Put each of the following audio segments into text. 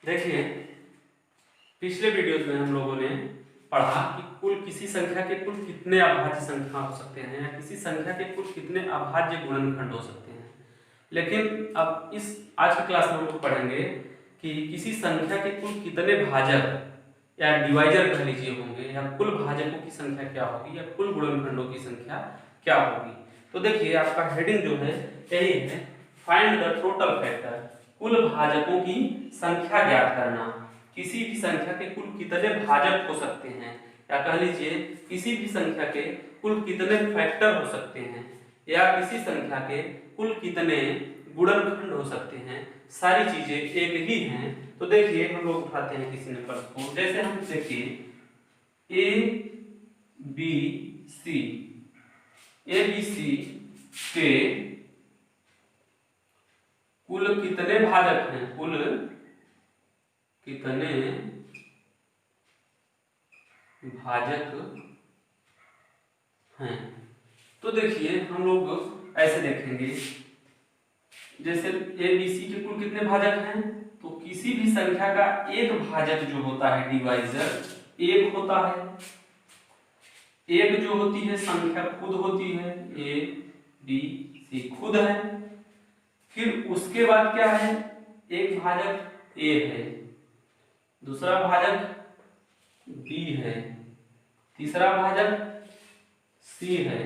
देखिए, पिछले वीडियोज में हम लोगों ने पढ़ा कि कुल किसी संख्या के कुल कितने अभाज्य संख्या हो सकते हैं या किसी संख्या के कुल कितने अभाज्य गुणनखंड हो सकते हैं। लेकिन अब इस आज की क्लास में हम लोग पढ़ेंगे कि किसी संख्या के कुल कितने भाजक या डिवाइजर कह लीजिए होंगे या कुल भाजकों की संख्या क्या होगी या कुल गुणनखंडों की संख्या क्या होगी। तो देखिए, आपका हेडिंग जो है यही है, फाइंड द टोटल फैक्टर, कुल भाजकों की संख्या ज्ञात करना। किसी भी संख्या के कुल कितने भाजक हो सकते हैं या कह लीजिए किसी भी संख्या के कुल कितने फैक्टर हो सकते हैं या किसी संख्या के कुल कितने गुणनखंड हो सकते हैं, सारी चीजें एक ही हैं। तो देखिए, हम लोग उठाते हैं किसी नंबर को, जैसे हम देखिए ए बी सी के कुल कितने भाजक हैं, कुल कितने भाजक हैं। तो देखिए, हम लोग ऐसे देखेंगे, जैसे ए बी सी के कुल कितने भाजक हैं, तो किसी भी संख्या का एक भाजक जो होता है डिवाइजर एक होता है। एक जो होती है संख्या खुद होती है, ए बी सी खुद है। फिर उसके बाद क्या है, एक भाजक ए है, दूसरा भाजक बी है, तीसरा भाजक सी है,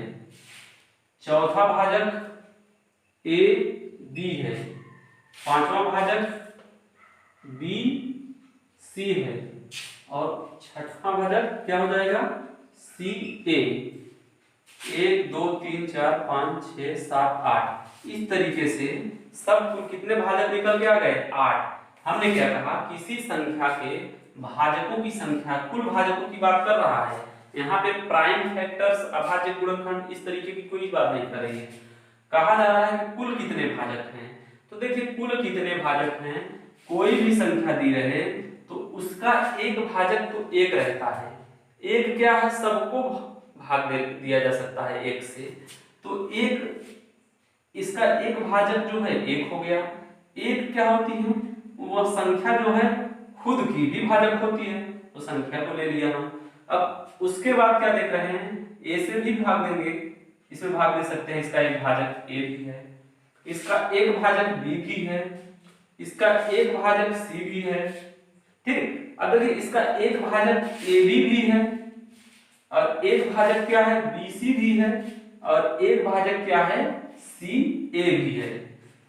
चौथा भाजक ए बी है, पांचवा भाजक बी सी है और छठवां भाजक क्या हो जाएगा, सी ए। 1 2 3 4 5 6 7 8 इस तरीके से सब कुल कितने भाजक निकल के आ गए, 8। हमने क्या कहा, किसी संख्या के भाजकों की संख्या, कुल भाजकों की बात कर रहा है। यहाँ पे प्राइम फैक्टर्स, अभाज्य गुणनखंड इस तरीके की कोई बात नहीं कर रही है। कहा जा रहा है कि कुल कितने भाजक हैं। तो देखिए, कुल कितने भाजक हैं, कोई भी संख्या दी रहे तो उसका एक भाजक तो एक रहता है। एक क्या है, सबको भाग दे दिया जा सकता है एक से, तो एक इसका एक भाजक जो है एक हो गया। एक क्या होती है, वह संख्या जो है खुद की भी भाजक होती है, तो संख्या को ले लिया हम। अब उसके बाद क्या देख रहे हैं, ए से भी भाग देंगे, इसमें भाग दे सकते हैं, इसका एक भाजक ए भी है, इसका एक भाजक बी भी है, इसका एक भाजक सी भी है। ठीक, अब देखिए, इसका एक भाजक ए बी भी है और एक भाजक क्या है, बी सी भी है और एक भाजक क्या है, सी ए भी है।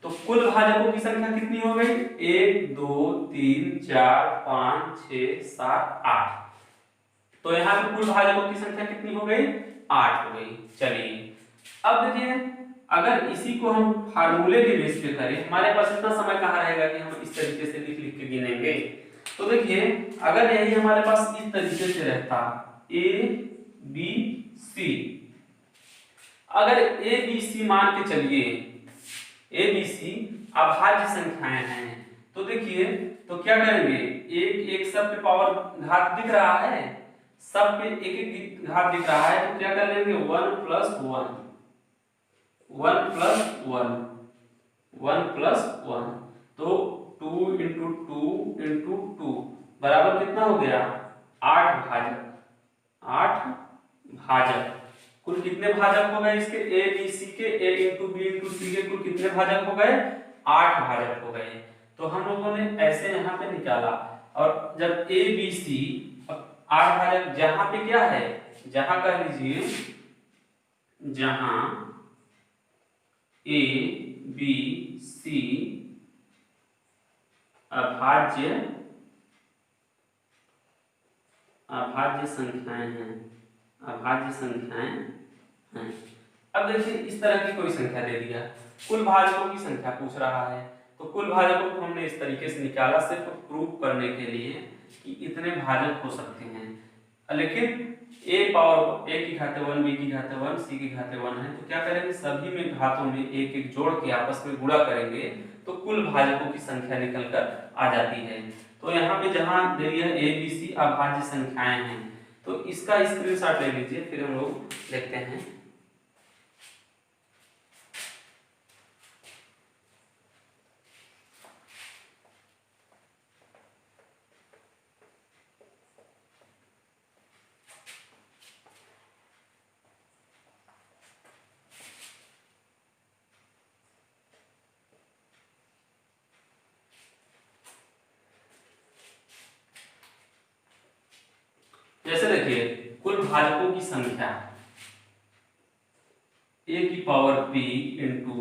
तो कुल भाजकों की संख्या कितनी हो गई, 1 2 3 4 5 6 7 8। तो यहाँ पे कुल भाजकों की संख्या कितनी हो गई, 8 हो गई। चलिए, अब देखिए, अगर इसी को हम फार्मूले के बेस पे करें, हमारे पास इतना समय कहाँ रहेगा कि हम इस तरीके से लिख लिख के गिनेंगे। तो देखिए, अगर यही हमारे पास इस तरीके से रहता, ए बी सी, अगर ए बी सी मान के चलिए, ए बी सी अभाज्य संख्याएं हैं, तो देखिए, तो क्या करेंगे, एक एक सब पे पावर घात दिख रहा है, सब पे एक एक घात दिख रहा है, तो क्या कर लेंगे, 1 + 1 1 + 1 1 + 1, तो 2 × 2 × 2 बराबर कितना हो गया, 8 भाजक। 8 भाजक, कुल कितने भाजक हो गए इसके, ए बी सी के, ए × बी × सी के कुल कितने भाजक हो गए, 8 भाजक हो गए। तो हम लोगों ने ऐसे यहाँ पे निकाला, और जब ए बी सी 8 भाजक, जहां पे क्या है, जहां कह लीजिए, जहां ए बी सी अभाज्य संख्याएं हैं, अभाज्य संख्याएं हैं। अब देखिए, इस तरह की कोई संख्या दे दिया, कुल भाजकों की संख्या पूछ रहा है, तो कुल भाजकों को हमने इस तरीके से निकाला सिर्फ प्रूफ करने के लिए कि इतने भाजक हो सकते हैं। लेकिन a पावर a की घात 1, b की घात 1, c की घात 1 है, तो क्या करेंगे, सभी में घातों में एक एक जोड़ के आपस में गुणा करेंगे तो कुल भाजकों की संख्या निकल कर आ जाती है। तो यहाँ पे जहां दे दिया a b c अभाज्य संख्याएं हैं, तो इसका स्क्रीनशॉट ले लीजिए, फिर हम लोग देखते हैं। जैसे देखिए कुल भाजकों की संख्या a की पावर p इंटू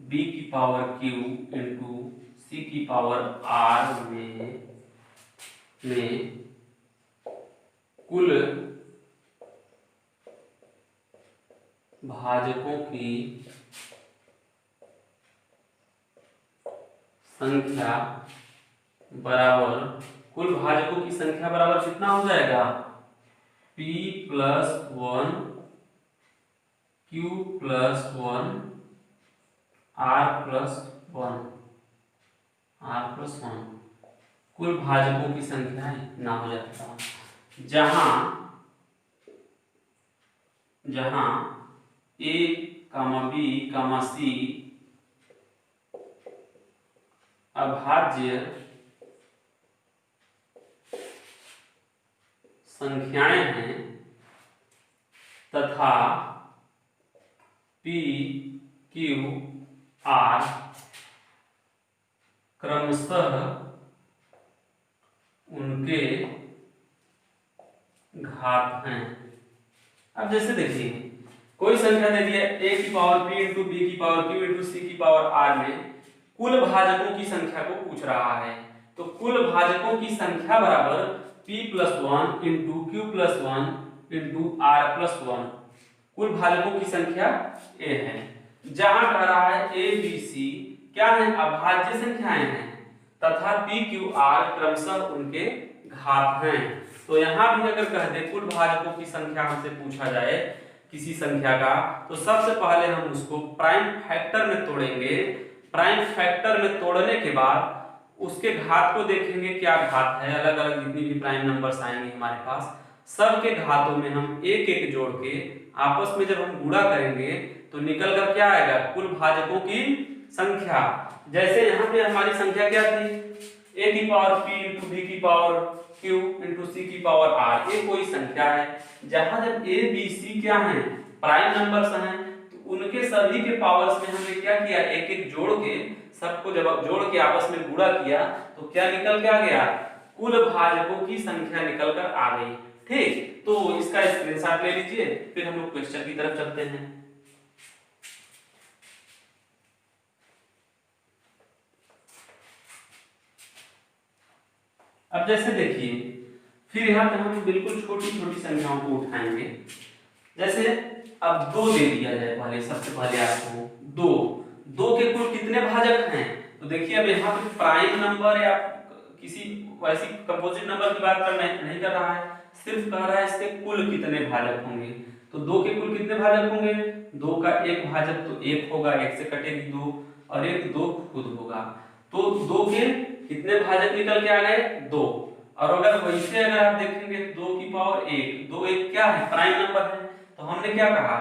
b की पावर q इंटू c की पावर r में कुल भाजकों की संख्या बराबर, कुल भाजकों की संख्या बराबर कितना हो जाएगा, p plus 1 q plus 1 r plus 1 कुल भाजकों की संख्या इतना हो जाता है, जहां a comma b comma c अभाज्य संख्याएं हैं तथा p q r क्रमशः उनके घात हैं। अब जैसे देखिए कोई संख्या दे दी है a की पावर p इंटू b की पावर q इंटू c की पावर r में कुल भाजकों की संख्या को पूछ रहा है, तो कुल भाजकों की संख्या बराबर p plus 1 into q plus 1 into r plus 1, कुल भाजकों की संख्या a है। जहां कह रहा है a b c क्या है, अभाज्य संख्याएं हैं तथा p q r क्रमशः उनके घात हैं। तो यहाँ भी अगर कह दे कुल भाजकों की संख्या हमसे पूछा जाए किसी संख्या का, तो सबसे पहले हम उसको प्राइम फैक्टर में तोड़ेंगे। प्राइम फैक्टर में तोड़ने के बाद उसके घात को देखेंगे क्या घात है, अलग अलग जितनी भी प्राइम नंबर्स आएंगे हमारे पास सबके घातों में हम एक एक जोड़ के आपस में जब हम गुणा करेंगे तो निकल कर क्या आएगा, कुल भाजकों की संख्या। जैसे यहाँ पे हमारी संख्या क्या थी, a की पावर p इंटू b की पावर q इंटू c की पावर r, ये कोई संख्या है। जहां जब a b c क्या है, प्राइम नंबर्स हैं, तो उनके सभी के पावर्स में हमने क्या किया, एक एक जोड़ के सबको जब जोड़ के आपस में गुणा किया तो क्या निकल के आ गया, कुल भाजकों की संख्या निकल कर आ गई। ठीक, तो इसका स्क्रीनशॉट ले लीजिए, फिर हम लोग क्वेश्चन की तरफ चलते हैं। अब जैसे देखिए फिर यहाँ पे हम बिल्कुल छोटी छोटी संख्याओं को उठाएंगे। जैसे अब 2 दे दिया जाए, पहले सबसे पहले आपको 2 के कुल कितने भाजक हैं, तो देखिए अब यहाँ पे प्राइम नंबर या किसी वैसी कंपोजिट नंबर की बात नहीं कर रहा है, सिर्फ कह रहा है इसके कुल कितने भाजक होंगे। तो 2 के कुल कितने भाजक होंगे, 2 का एक भाजक तो 1 होगा, 1 से कटेगी 2 और एक 2 खुद होगा, तो 2 के कितने भाजक निकल के आ गए, 2। और अगर वैसे अगर आप देखेंगे 2 की पावर 1, 2 एक क्या है, प्राइम नंबर है, तो हमने क्या कहा,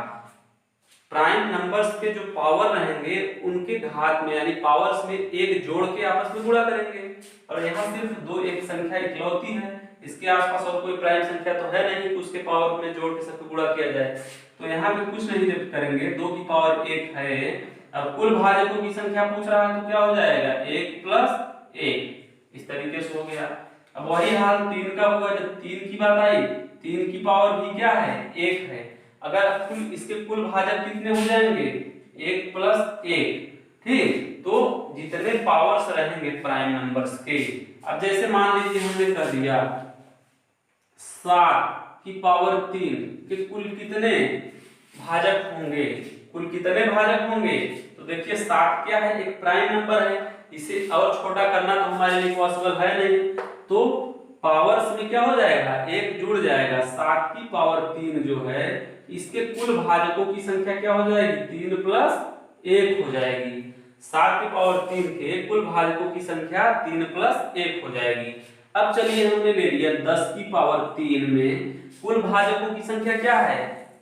प्राइम नंबर्स के जो पावर रहेंगे उनके घात में यानी पावर्स में एक जोड़ के आपस में गुणा करेंगे। और यहाँ सिर्फ 2 एक संख्या इकलौती है, इसके आसपास और कोई प्राइम संख्या तो है नहीं कि उसके पावर में जोड़ के सबको गुणा किया जाए, तो यहाँ पे कुछ नहीं जब करेंगे, 2 की पावर 1 है। अब कुल भाजकों की संख्या पूछ रहा है तो क्या हो जाएगा, 1 प्लस 1, इस तरीके से हो गया। अब वही हाल 3 का हुआ, जब 3 की बात आई, 3 की पावर भी क्या है, 1 है। अगर कुल इसके कुल भाजक कितने हो जाएंगे, 1 प्लस 1, ठीक, तो जितने पावर्स रहेंगे प्राइम नंबर्स के, अब जैसे मान लीजिए हमने कर दिया 7 की पावर 3 के कुल कितने भाजक होंगे, कुल कितने भाजक होंगे, तो देखिए 7 क्या है, एक प्राइम नंबर है, इसे और छोटा करना तो हमारे लिए पॉसिबल है नहीं, तो पावर्स में क्या हो जाएगा, 1 जुड़ जाएगा, 7 की पावर 3 जो है इसके कुल भाजकों की संख्या क्या हो जाएगी, 3 प्लस 1 हो जाएगी। 7 की पावर 3 के कुल भाजकों की संख्या 3 प्लस 1 हो जाएगी। अब चलिए हमने ले लिया 10 की पावर 3 में कुल भाजकों की संख्या क्या है,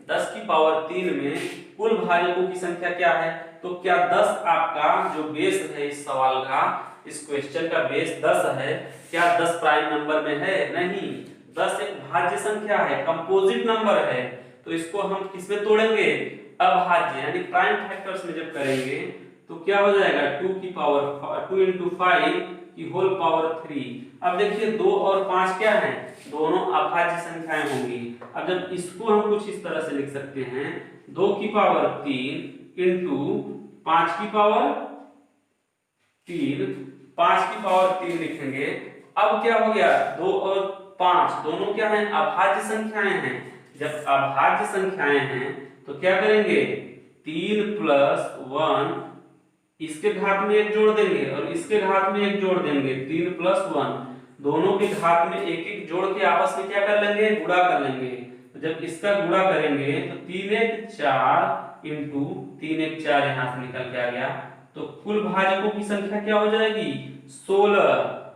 10 की पावर 3 में कुल भाजकों की संख्या क्या है, तो क्या 10 आपका जो बेस है इस सवाल का, इस क्वेश्चन का बेस 10 है, क्या 10 प्राइम नंबर में है, नहीं, 10 एक भाज्य संख्या है, कंपोजिट नंबर है, तो इसको हम किसमें तोड़ेंगे, अभाज्य यानी प्राइम फैक्टर्स में जब करेंगे तो क्या हो जाएगा, 2 की पावर 2 इंटू 5 की होल पावर 3। अब देखिए 2 और 5 क्या है, दोनों अभाज्य संख्याएं होंगी। अब जब इसको हम कुछ इस तरह से लिख सकते हैं 2 की पावर 3 इंटू 5 की पावर 3, 5 की पावर 3 लिखेंगे। अब क्या हो गया, 2 और 5 दोनों क्या हैं, अभाज्य संख्याएं हैं। जब अभाज्य संख्याएं हैं तो क्या करेंगे, 3 प्लस 1 इसके घात में 1 जोड़ देंगे और इसके घात में 1 जोड़ देंगे। 3 प्लस 1 दोनों के घात में 1 जोड़ के आपस में क्या कर लेंगे, गुणा कर लेंगे। तो जब इसका गुणा करेंगे तो 3 1 4 इंटू 3 1 4 यहां से निकल के आ गया। तो कुल भाजकों की संख्या क्या हो जाएगी, 16।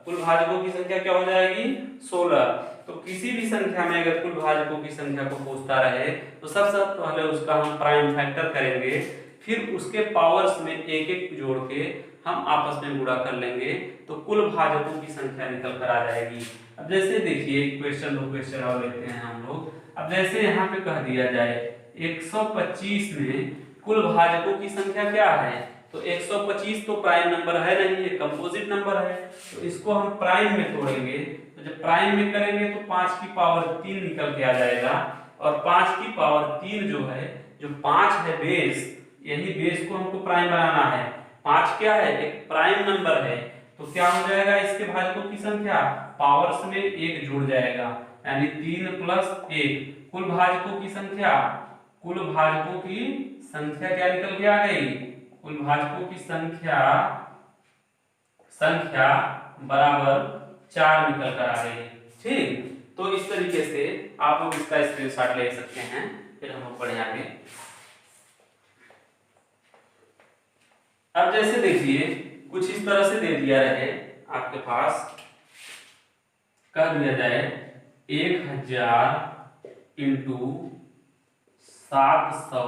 कुल भाजकों की संख्या क्या हो जाएगी, 16। तो किसी भी संख्या में अगर कुल भाजकों की संख्या को पूछता रहे तो सबसे पहले उसका हम प्राइम फैक्टर करेंगे, फिर उसके पावर्स में 1 1 जोड़ के हम आपस में गुणा कर लेंगे तो कुल भाजकों की संख्या निकल कर आ जाएगी। अब जैसे देखिए क्वेश्चन 2 क्वेश्चन और लेते हैं हम लोग। अब जैसे यहाँ पे कह दिया जाए 125 में कुल भाजकों की संख्या क्या है, तो 125 तो प्राइम नंबर है नहीं, ये कंपोजिट नंबर है। तो इसको हम प्राइम में तोड़ेंगे, तो जब प्राइम में करेंगे तो 5 की पावर 3 निकल के आ जाएगा। और 5 की पावर 3 जो है, जो 5 है बेस, यही बेस को हमको प्राइम बनाना है। 5 क्या है, एक प्राइम नंबर है। तो क्या हो जाएगा, इसके भाजकों की संख्या पावर्स में 1 जुड़ जाएगा, यानी 3 प्लस 1 कुल भाजकों की संख्या, कुल भाजकों की संख्या क्या निकल के आ गई, कुल भाजकों की संख्या बराबर 4 निकल कर आ गई। ठीक, तो इस तरीके से आप लोग इसका स्क्रीनशॉट ले सकते हैं। फिर हम लोग बढ़े आगे। अब जैसे देखिए कुछ इस तरह से दे दिया रहे आपके पास, कह दिया जाए 1000 इंटू 700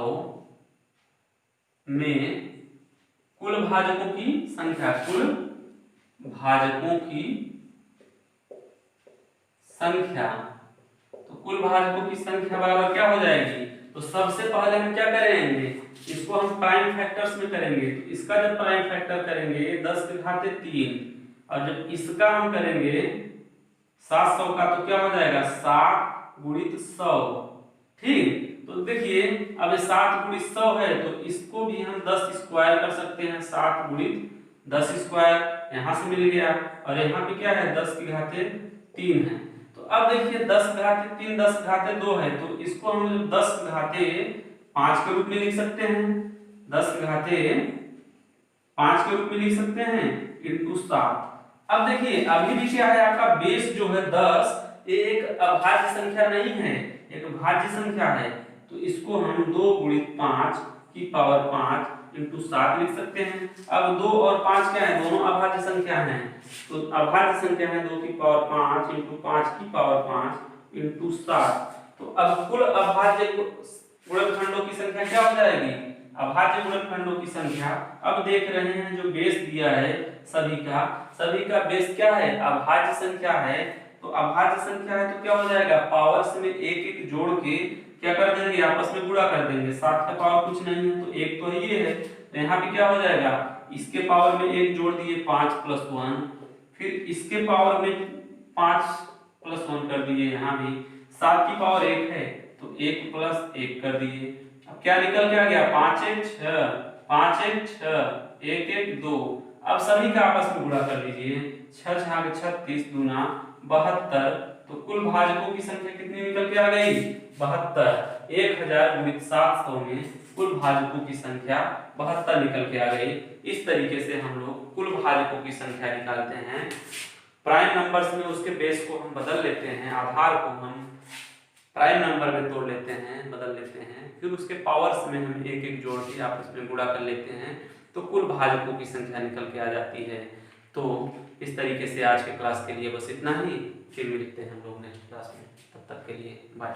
में कुल भाजकों की संख्या, कुल भाजकों की संख्या, तो कुल भाजकों की संख्या बराबर क्या हो जाएगी। तो सबसे पहले हम क्या करेंगे, इसको हम प्राइम फैक्टर्स में करेंगे। तो इसका जब प्राइम फैक्टर करेंगे 10 के घाते 3, और जब इसका हम करेंगे 700 का, तो क्या हो जाएगा 7 गुणित 100। ठीक, तो देखिए अब 7 गुणित 100 है तो इसको भी हम 10 स्क्वायर कर सकते हैं। 7 गुणित 10 स्क्वायर यहां से मिल गया, और यहाँ पे क्या है 10 के घाते 3 है। तो अब देखिए 10 घाते 3 10 घाते 2 है, तो इसको हम 10 घाते 5 के रूप में लिख सकते हैं। 10 घाते 5 के रूप में लिख सकते हैं इंटू 7। अब देखिए अभी भी क्या है, आपका बेस जो है 10, ये एक अभाज्य संख्या नहीं है, एक भाज्य संख्या है। तो इसको हम 2 गुणित 5 की पावर 5 इंटू 7 लिख सकते हैं। अब 2 और 5 क्या है, दोनों अभाज्य संख्या हैं। तो अभाज्य संख्या है 2 की पावर 5 इंटू 5 की पावर 5 इंटू 7। तो अब कुल अभाज्य गुणनखंडों की संख्या क्या हो जाएगी, अभाज्य गुणनखंडों की संख्या। अब देख रहे हैं जो बेस दिया है सभी का बेस क्या है, अभाज्य संख्या है। तो अभाज्य संख्या है तो क्या हो जाएगा, पावर्स में 1 1 जोड़ के क्या कर देंगे, आपस में गुणा कर देंगे। 7 का पावर कुछ नहीं है तो 1 तो ये है, तो यहाँ पे क्या हो जाएगा, इसके पावर में 1 जोड़ दिए 5 प्लस 1, फिर इसके पावर में 5 प्लस 1 कर दिए। यहाँ भी 7 की पावर 1 है तो 1 प्लस 1 कर दिए। अब क्या निकल के आ गया, 5 1 6, 5 1 6, 1 1 2। अब सभी का आपस में गुणा कर लीजिए। 6 6 36 दूना 72। तो कुल भाजकों की संख्या कितनी निकल के आ गई, 72। 1000 गुणित 700 में कुल भाजकों की संख्या 72 निकल के आ गई। इस तरीके से हम लोग कुल भाजकों की संख्या निकालते हैं। प्राइम नंबर्स में उसके बेस को हम बदल लेते हैं, आधार को हम प्राइम नंबर में तोड़ लेते हैं, बदल लेते हैं, फिर उसके पावर्स में हम 1 1 जोड़ के आपस में गुणा कर लेते हैं, तो कुल भाजकों की संख्या निकल के आ जाती है। तो इस तरीके से आज के क्लास के लिए बस इतना ही, फिर मिलते हैं हम लोग नेक्स्ट क्लास में। तब तक के लिए बाय।